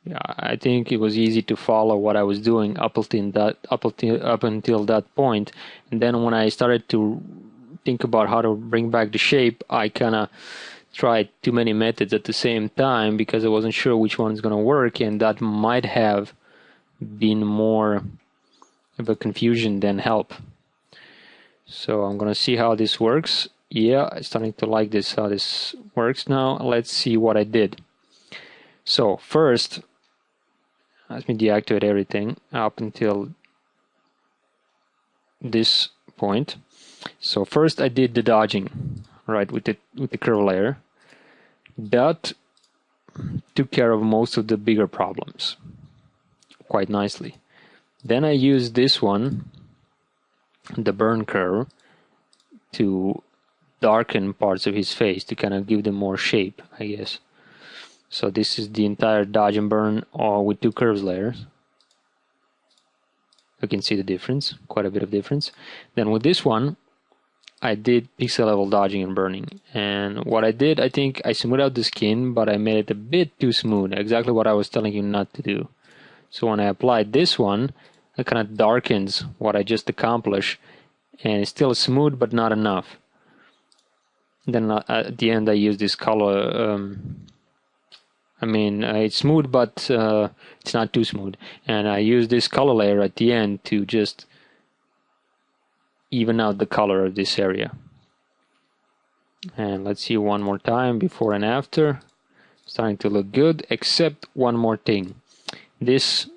Speaker 1: Yeah, I think it was easy to follow what I was doing up until that point. And then when I started to think about how to bring back the shape, I kind of tried too many methods at the same time because I wasn't sure which one is going to work, and that might have been more of a confusion than help. So I'm going to see how this works. Yeah, I'm starting to like this, how this works now. Let's see what I did. So first, let me deactivate everything up until this point. So first I did the dodging, right, with the curve layer. That took care of most of the bigger problems quite nicely. Then I used this one, the burn curve, to darken parts of his face to kind of give them more shape, I guess. So this is the entire dodge and burn with two curves layers. You can see the difference, quite a bit of difference. Then with this one, I did pixel level dodging and burning. And what I did, I think I smoothed out the skin, but I made it a bit too smooth, exactly what I was telling you not to do. So when I applied this one, it kind of darkens what I just accomplished, and it's still smooth, but not enough. Then at the end I use this color, it's smooth, but it's not too smooth. And I use this color layer at the end to just even out the color of this area. And let's see one more time, before and after. Starting to look good, except one more thing. This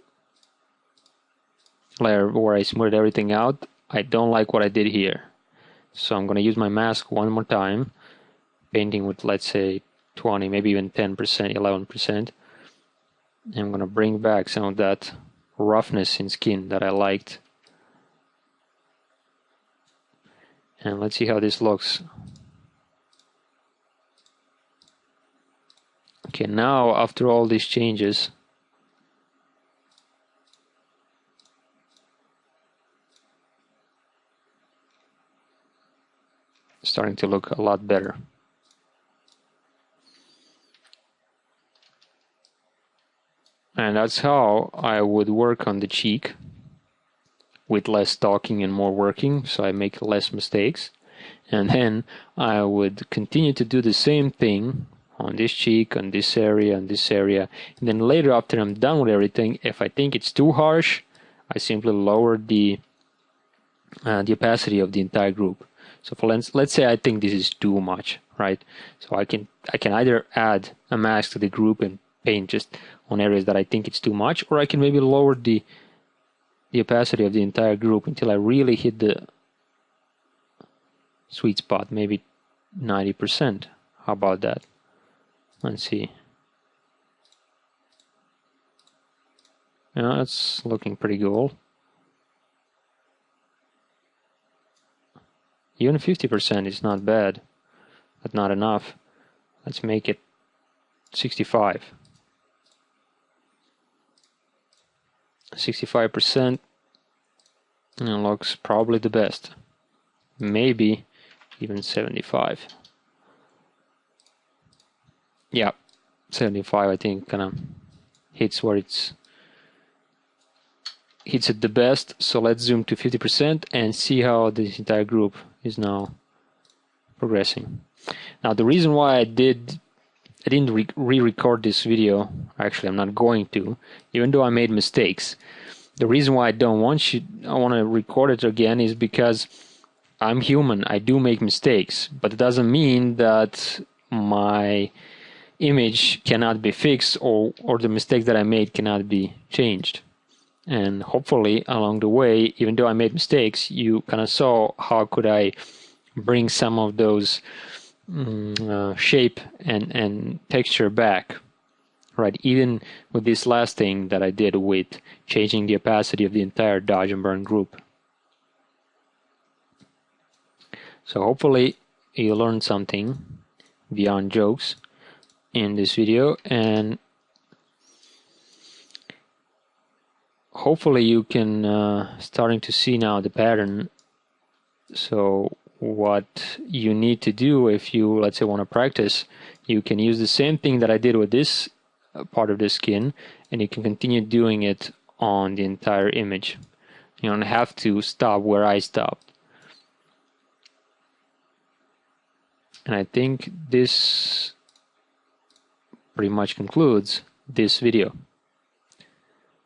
Speaker 1: layer where I smoothed everything out, I don't like what I did here. So I'm going to use my mask one more time, painting with, let's say, 20, maybe even 10%, 11%. And I'm going to bring back some of that roughness in skin that I liked. And let's see how this looks. Okay, now after all these changes, starting to look a lot better. And that's how I would work on the cheek, with less talking and more working, so I make less mistakes. And then I would continue to do the same thing on this cheek, on this area, and this area. And then later, after I'm done with everything, if I think it's too harsh, I simply lower the opacity of the entire group. So for let's say I think this is too much, right? So I can either add a mask to the group and paint just on areas that I think it's too much, or I can maybe lower the opacity of the entire group until I really hit the sweet spot, maybe 90%. How about that? Let's see. Yeah, it's looking pretty cool. Even 50% is not bad, but not enough. Let's make it 65. 65% and looks probably the best. Maybe even 75. Yeah, 75 I think kind of hits where hits it the best. So let's zoom to 50% and see how this entire group is now progressing. Now the reason why I didn't re-record this video, actually I'm not going to, even though I made mistakes, The reason why I want to record it again is because I'm human. I do make mistakes, but it doesn't mean that my image cannot be fixed or the mistake that I made cannot be changed. And hopefully along the way, even though I made mistakes, you kind of saw how could I bring some of those shape and texture back. Right, even with this last thing that I did with changing the opacity of the entire dodge and burn group. So hopefully you learned something beyond jokes in this video, and hopefully you can starting to see now the pattern. So what you need to do if you, let's say, want to practice, you can use the same thing that I did with this part of the skin, and you can continue doing it on the entire image. You don't have to stop where I stopped. And I think this pretty much concludes this video.